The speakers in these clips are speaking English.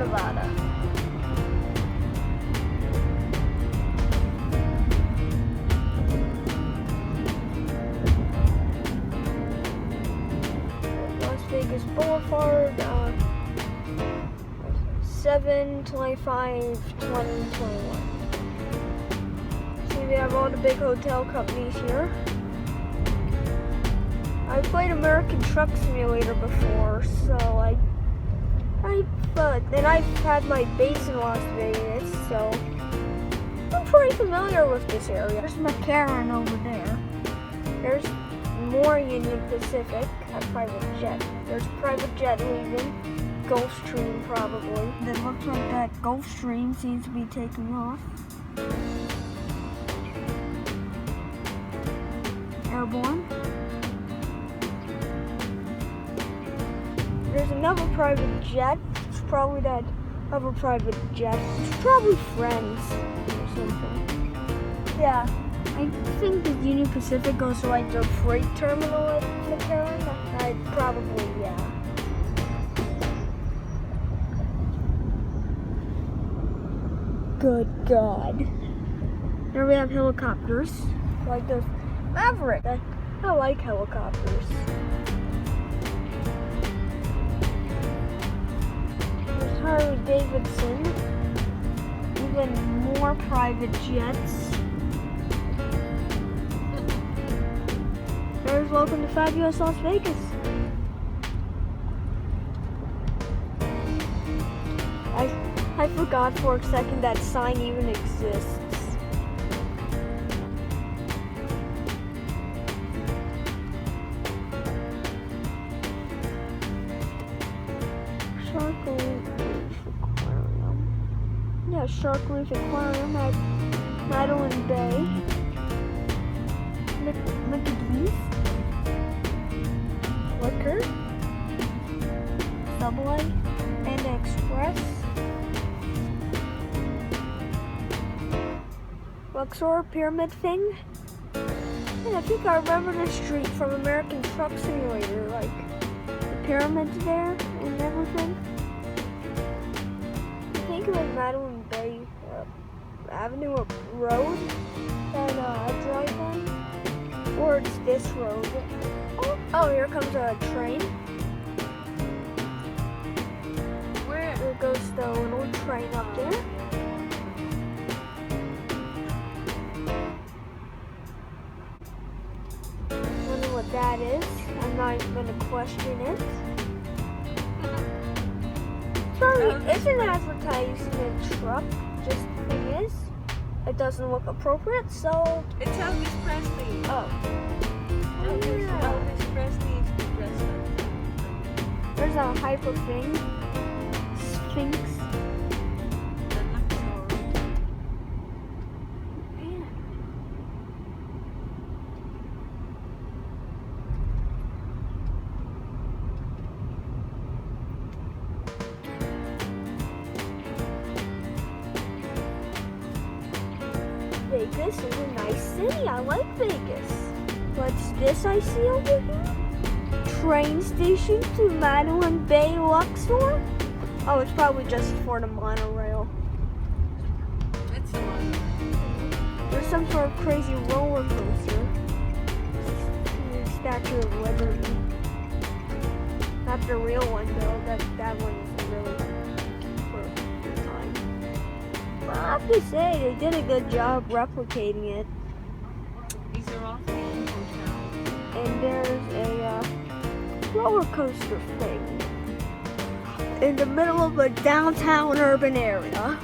Nevada. Las Vegas Boulevard, 7/25/2021. See, we have all the big hotel companies here. I played American Truck Simulator before, so and I've had my base in Las Vegas, so I'm pretty familiar with this area. There's McCarran over there. There's more Union Pacific, a private jet. There's a private jet leaving, Gulfstream probably. It looks like that Gulfstream seems to be taking off. Airborne. There's another private jet. It's probably that other private jet. It's probably Friends or something. Yeah, I think the Union Pacific goes to like the freight terminal at McCarran. Probably, yeah. Good God. There we have helicopters. Like the Maverick. I like helicopters. Harley Davidson, even more private jets. There's welcome to Fabulous Las Vegas. I forgot for a second that sign even exists. Shark Reef Aquarium at Madeline Bay. McGee's. Liquor. Subway. And Express. Luxor Pyramid thing. And I think I remember the street from American Truck Simulator, like the pyramids there and everything. I think it was Madeline Bay Avenue Road that I drive on, or it's this road. Oh, here comes a train. Where? There goes the little train up there. Wonder what that is. I'm not even gonna question it. Isn't advertising a truck? Just the thing is, it doesn't look appropriate, so... It's Elvis Presley. Oh. Elvis Presley is the president. There's a hyper thing. Sphinx. Vegas is a nice city. I like Vegas. What's this I see over here? Train station to Madeline Bay, Luxor? Oh, it's probably just for the monorail. It's the one. There's some sort of crazy roller coaster. Statue of Liberty. Not the real one though. That one is really for the time. I have to say, they did a good job replicating it. These are all things now. And there's a roller coaster thing in the middle of a downtown urban area.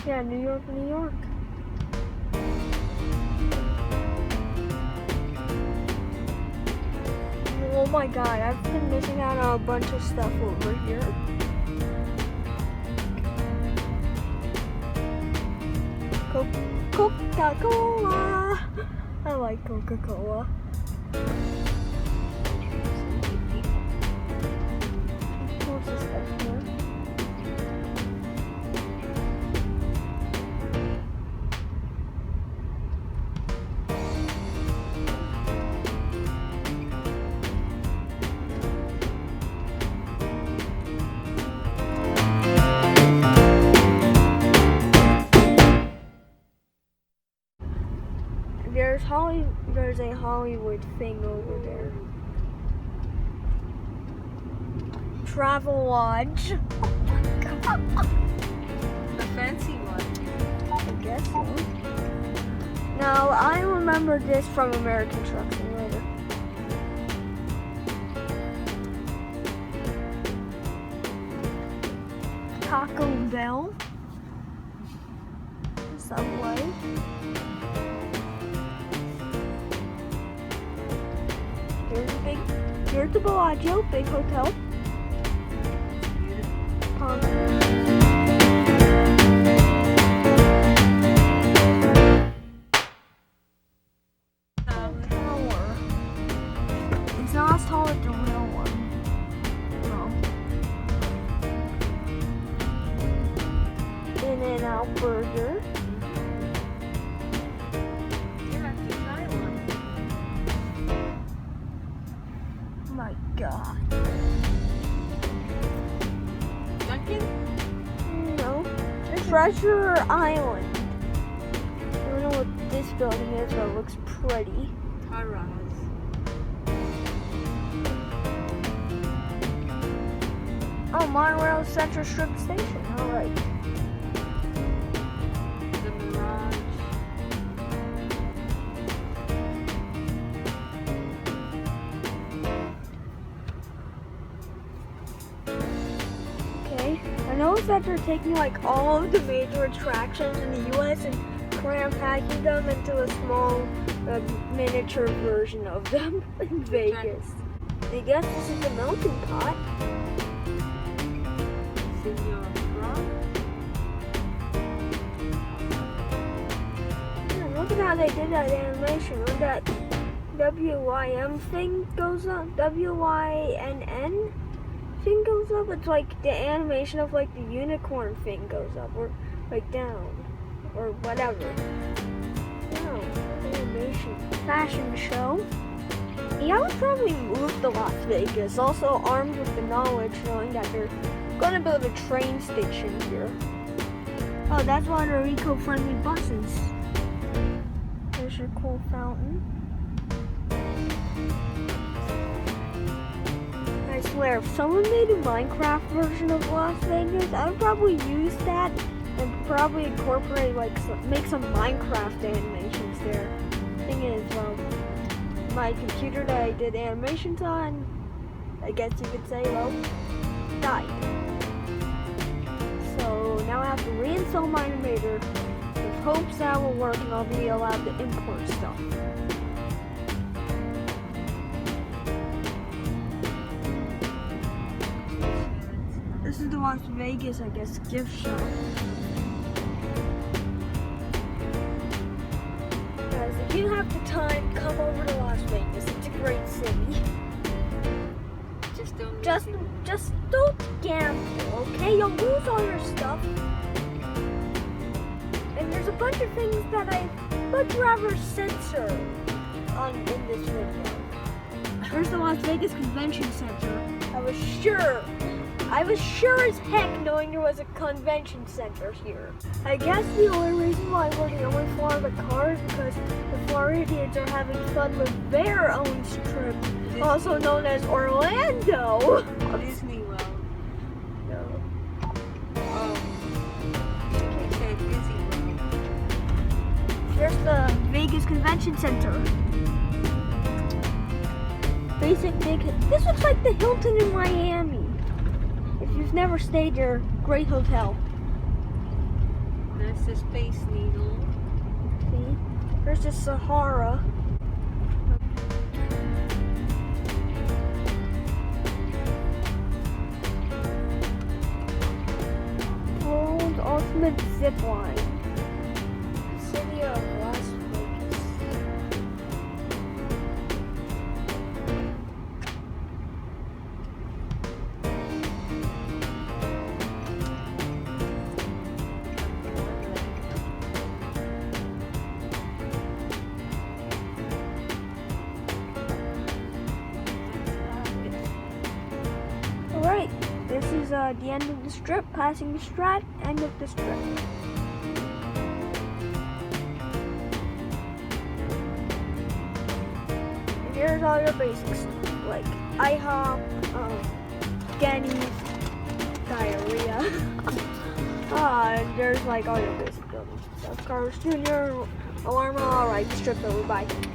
Yeah, New York, New York. Oh my God, I've been missing out on a bunch of stuff over here. Coca-Cola. I like Coca-Cola. There's a Hollywood thing over there. Travel Lodge. The fancy one. I guess so. Now, I remember this from American Truck Simulator. Taco Bell. Subway. Here's the Bellagio, big hotel. Tower. It's not as tall as the real one. No. In-N-Out Burger. You have to try one. Oh my God. Dunkin'? No. Treasure Island. I don't know what this building is, but it looks pretty. Tara's. Oh, Monorail Central Strip Station. All right. The Mirage. Okay. I noticed that they're taking like all of the major attractions in the U.S. and packing them into a small miniature version of them in Vegas. I guess this is the melting pot. Senor Bronx. Yeah, look at how they did that animation. When that WYM thing goes up, WYNN thing goes up, it's like the animation of like the unicorn thing goes up, or like down, or whatever. No, animation. Fashion show. Yeah, I would probably move to Las Vegas, also armed with the knowledge knowing that they're gonna build a train station here. Oh, that's why they're eco-friendly buses. There's your cool fountain. I swear, if someone made a Minecraft version of Las Vegas, I would probably use that and probably incorporate, like, make some Minecraft animations there. Thing is, my computer that I did animations on, I guess you could say, well, died. So now I have to reinstall my animator with hopes that will work and I'll be allowed to import stuff. This is the Las Vegas, I guess, gift shop. Guys, if you have the time, come over to Las Vegas. It's a great city. Just don't gamble, okay? You'll lose all your stuff. And there's a bunch of things that I would rather censor in this video. There's the Las Vegas Convention Center. I was sure as heck knowing there was a convention center here. I guess the only reason why we're the only Florida car is because the Floridians are having fun with their own strip, also known as Orlando. Disney World. No. Oh. You said Disney World. There's the Vegas Convention Center. This looks like the Hilton in Miami. If you've never stayed there, great hotel. There's the Space Needle. See? There's the Sahara. World's ultimate zip line. City of Las Vegas. Alright, this is the end of the strip, passing the strat, end of the strip. here's all your basics, like IHOP, Denny's, diarrhea. And there's like all your basic buildings. So Carlos Jr., Alarma, alright, strip over, bye.